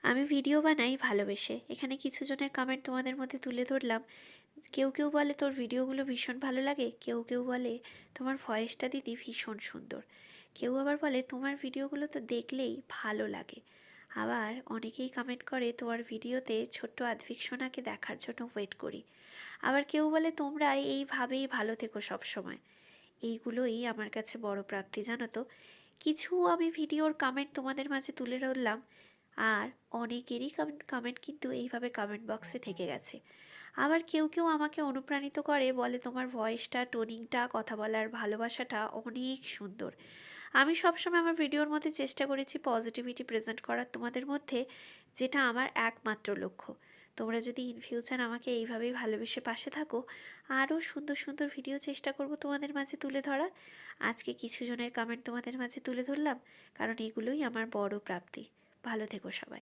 আমি ভিডিও বানাই ভালোবেসে। এখানে কিছু জনের কমেন্ট তোমাদের মধ্যে তুলে ধরলাম। কেউ কেউ বলে তোর ভিডিওগুলো ভীষণ ভালো লাগে, কেউ কেউ বলে তোমার ভয়েসটা দিদি ভীষণ সুন্দর, কেউ আবার বলে তোমার ভিডিওগুলো তো দেখলেই ভালো লাগে। আবার অনেকেই কমেন্ট করে তোমার ভিডিওতে ছোট্ট আধভিক সোনাকে দেখার জন্য ওয়েট করি। আবার কেউ বলে তোমরা এইভাবেই ভালো থেকো সবসময়। এইগুলোই আমার কাছে বড় প্রাপ্তি, জানো তো। কিছু আমি ভিডিওর কমেন্ট তোমাদের মাঝে তুলে ধরলাম, আর অনেকেরই কমেন্ট কিন্তু এইভাবে কমেন্ট বক্সে থেকে গেছে। আবার কেউ কেউ আমাকে অনুপ্রাণিত করে, বলে তোমার ভয়েসটা, টোনিংটা, কথা বলার ভালোবাসাটা অনেক সুন্দর। আমি সবসময় আমার ভিডিওর মধ্যে চেষ্টা করেছি পজিটিভিটি প্রেজেন্ট করার তোমাদের মধ্যে, যেটা আমার একমাত্র লক্ষ্য। তোমরা যদি ইন ফিউচার আমাকে এইভাবেই ভালোবেসে পাশে থাকো, আরও সুন্দর সুন্দর ভিডিও চেষ্টা করব তোমাদের মাঝে তুলে ধরার। আজকে কিছু জনের কমেন্ট তোমাদের মাঝে তুলে ধরলাম, কারণ এগুলোই আমার বড় প্রাপ্তি। ভালো থেকো সবাই।